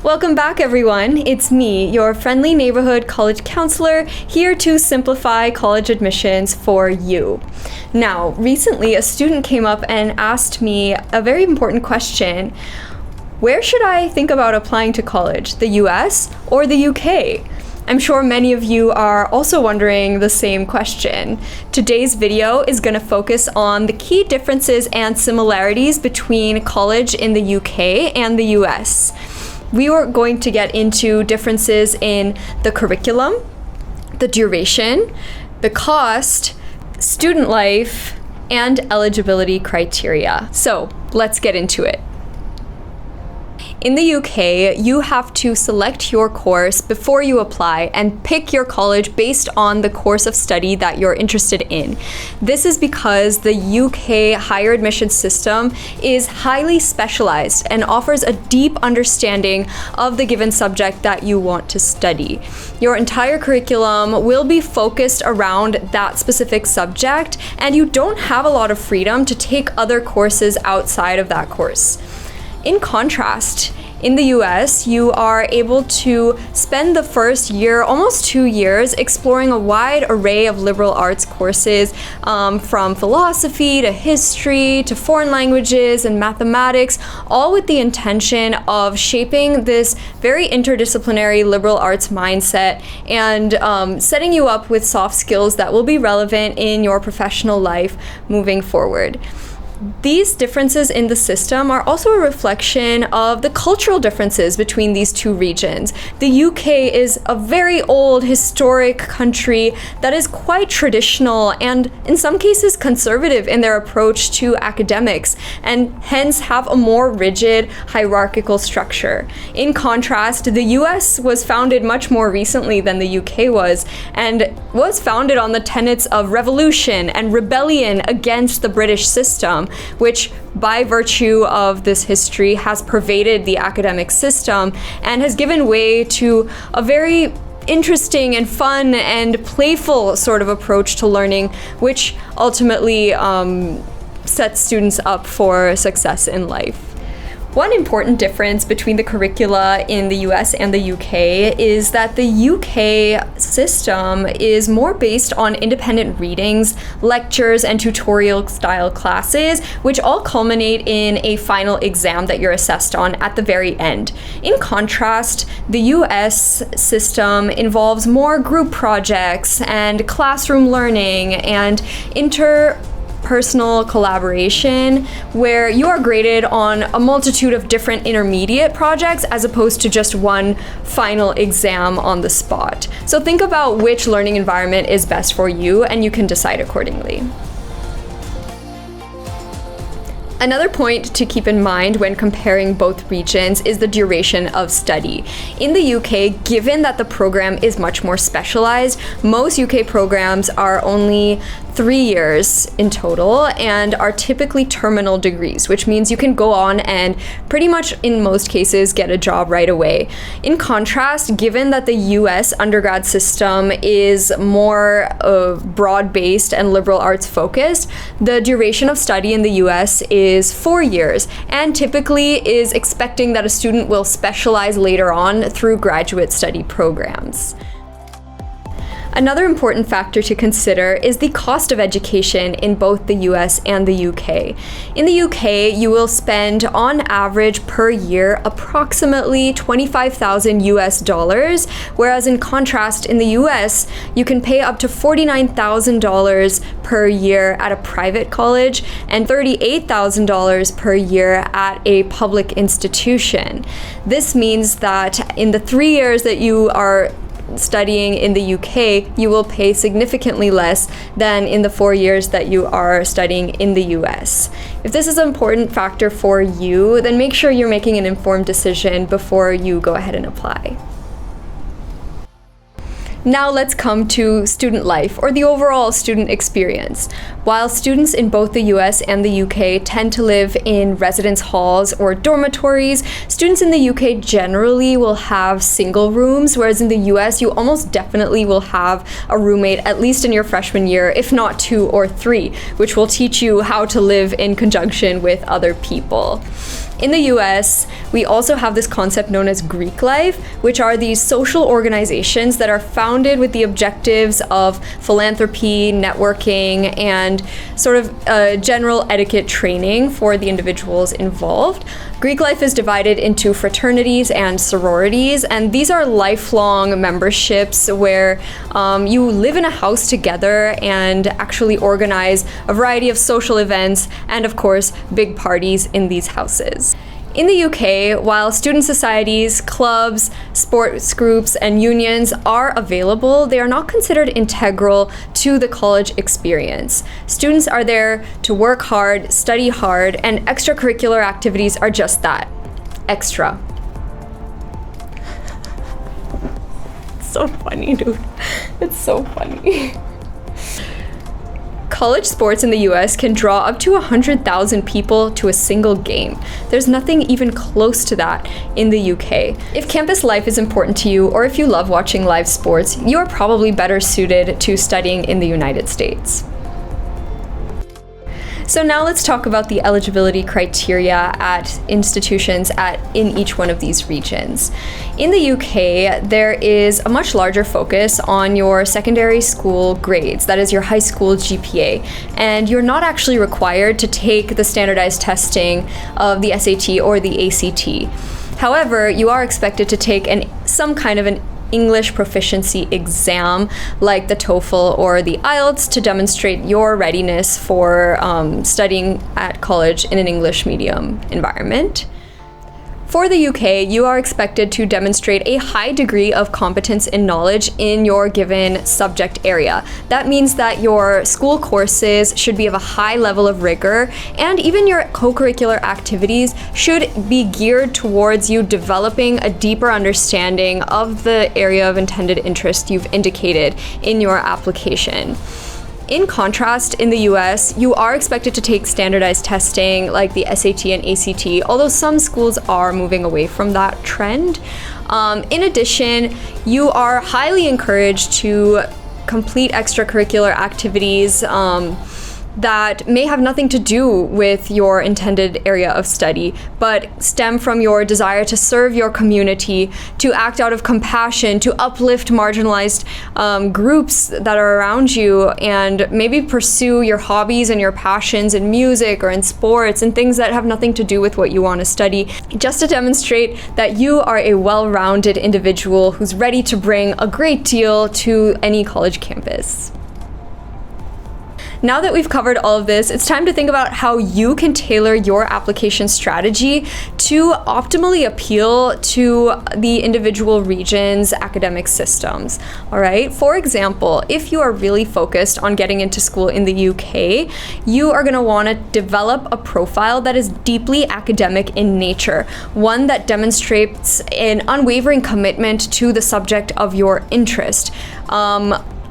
Welcome back, everyone. It's me, your friendly neighborhood college counselor, here to simplify college admissions for you. Now, recently a student came up and asked me a very important question. Where should I think about applying to college, the US or the UK? I'm sure many of you are also wondering the same question. Today's video is going to focus on the key differences and similarities between college in the UK and the US. We are going to get into differences in the curriculum, the duration, the cost, student life, and eligibility criteria. So let's get into it. In the UK, you have to select your course before you apply and pick your college based on the course of study that you're interested in. This is because the UK higher admissions system is highly specialized and offers a deep understanding of the given subject that you want to study. Your entire curriculum will be focused around that specific subject, and you don't have a lot of freedom to take other courses outside of that course. In contrast, in the US, you are able to spend the first year, almost 2 years, exploring a wide array of liberal arts courses, from philosophy to history to foreign languages and mathematics, all with the intention of shaping this very interdisciplinary liberal arts mindset and setting you up with soft skills that will be relevant in your professional life moving forward. These differences in the system are also a reflection of the cultural differences between these two regions. The UK is a very old, historic country that is quite traditional and, in some cases, conservative in their approach to academics, and hence have a more rigid, hierarchical structure. In contrast, the US was founded much more recently than the UK was, and was founded on the tenets of revolution and rebellion against the British system, which by virtue of this history has pervaded the academic system and has given way to a very interesting and fun and playful sort of approach to learning, which ultimately sets students up for success in life. One important difference between the curricula in the US and the UK is that the UK system is more based on independent readings, lectures, and tutorial style classes, which all culminate in a final exam that you're assessed on at the very end. In contrast, the US system involves more group projects and classroom learning and interpersonal collaboration, where you are graded on a multitude of different intermediate projects as opposed to just one final exam on the spot. So think about which learning environment is best for you, and you can decide accordingly. Another point to keep in mind when comparing both regions is the duration of study. In the UK, given that the program is much more specialized, most UK programs are only 3 years in total and are typically terminal degrees, which means you can go on and pretty much in most cases get a job right away. In contrast, given that the US undergrad system is more broad-based and liberal arts focused, the duration of study in the US is 4 years and typically is expecting that a student will specialize later on through graduate study programs. Another important factor to consider is the cost of education in both the US and the UK. In the UK, you will spend on average per year approximately $25,000 US, whereas in contrast in the US, you can pay up to $49,000 per year at a private college and $38,000 per year at a public institution. This means that in the 3 years that you are studying in the UK, you will pay significantly less than in the 4 years that you are studying in the US. If this is an important factor for you, then make sure you're making an informed decision before you go ahead and apply. Now let's come to student life, or the overall student experience. While students in both the US and the UK tend to live in residence halls or dormitories, students in the UK generally will have single rooms, whereas in the US you almost definitely will have a roommate at least in your freshman year, if not 2 or 3, which will teach you how to live in conjunction with other people. In the US, we also have this concept known as Greek life, which are these social organizations that are founded with the objectives of philanthropy, networking, and sort of general etiquette training for the individuals involved. Greek life is divided into fraternities and sororities, and these are lifelong memberships where you live in a house together and actually organize a variety of social events and, of course, big parties in these houses. In the UK, while student societies, clubs, sports groups, and unions are available, they are not considered integral to the college experience. Students are there to work hard, study hard, and extracurricular activities are just that, extra. It's so funny, dude. It's so funny. College sports in the US can draw up to 100,000 people to a single game. There's nothing even close to that in the UK. If campus life is important to you, or if you love watching live sports, you are probably better suited to studying in the United States. So now let's talk about the eligibility criteria at institutions in each one of these regions. In the UK, there is a much larger focus on your secondary school grades, that is your high school GPA, and you're not actually required to take the standardized testing of the SAT or the ACT. However, you are expected to take some kind of an English proficiency exam like the TOEFL or the IELTS to demonstrate your readiness for studying at college in an English medium environment. For the UK, you are expected to demonstrate a high degree of competence and knowledge in your given subject area. That means that your school courses should be of a high level of rigor, and even your co-curricular activities should be geared towards you developing a deeper understanding of the area of intended interest you've indicated in your application. In contrast, in the US, you are expected to take standardized testing like the SAT and ACT, although some schools are moving away from that trend. In addition, you are highly encouraged to complete extracurricular activities that may have nothing to do with your intended area of study, but stem from your desire to serve your community, to act out of compassion, to uplift marginalized groups that are around you, and maybe pursue your hobbies and your passions in music or in sports and things that have nothing to do with what you want to study, just to demonstrate that you are a well-rounded individual who's ready to bring a great deal to any college campus. Now that we've covered all of this, it's time to think about how you can tailor your application strategy to optimally appeal to the individual region's academic systems. All right. For example, if you are really focused on getting into school in the UK, you are going to want to develop a profile that is deeply academic in nature, one that demonstrates an unwavering commitment to the subject of your interest.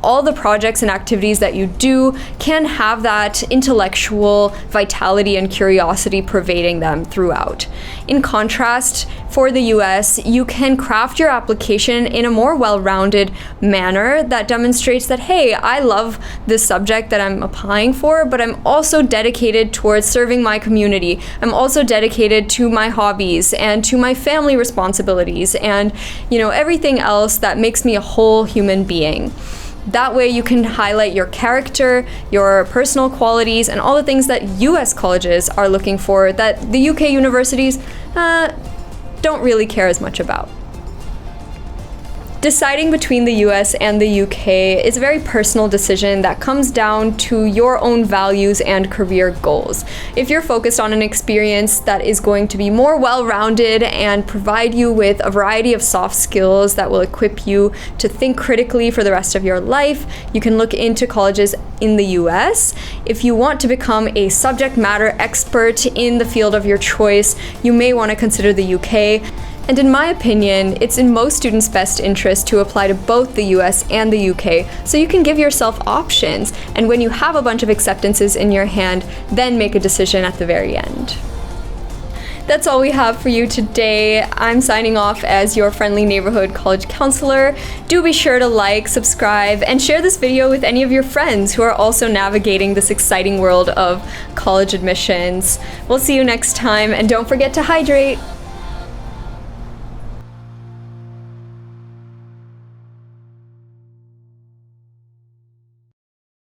All the projects and activities that you do can have that intellectual vitality and curiosity pervading them throughout. In contrast, for the US, you can craft your application in a more well-rounded manner that demonstrates that, hey, I love this subject that I'm applying for, but I'm also dedicated towards serving my community. I'm also dedicated to my hobbies and to my family responsibilities and, everything else that makes me a whole human being. That way you can highlight your character, your personal qualities, and all the things that US colleges are looking for that the UK universities don't really care as much about. Deciding between the US and the UK is a very personal decision that comes down to your own values and career goals. If you're focused on an experience that is going to be more well-rounded and provide you with a variety of soft skills that will equip you to think critically for the rest of your life, you can look into colleges in the US. If you want to become a subject matter expert in the field of your choice, you may want to consider the UK. And in my opinion, it's in most students' best interest to apply to both the US and the UK, so you can give yourself options, and when you have a bunch of acceptances in your hand, then make a decision at the very end. that's all we have for you today. I'm signing off as your friendly neighborhood college counselor. Do be sure to like, subscribe, and share this video with any of your friends who are also navigating this exciting world of college admissions. We'll see you next time, and don't forget to hydrate.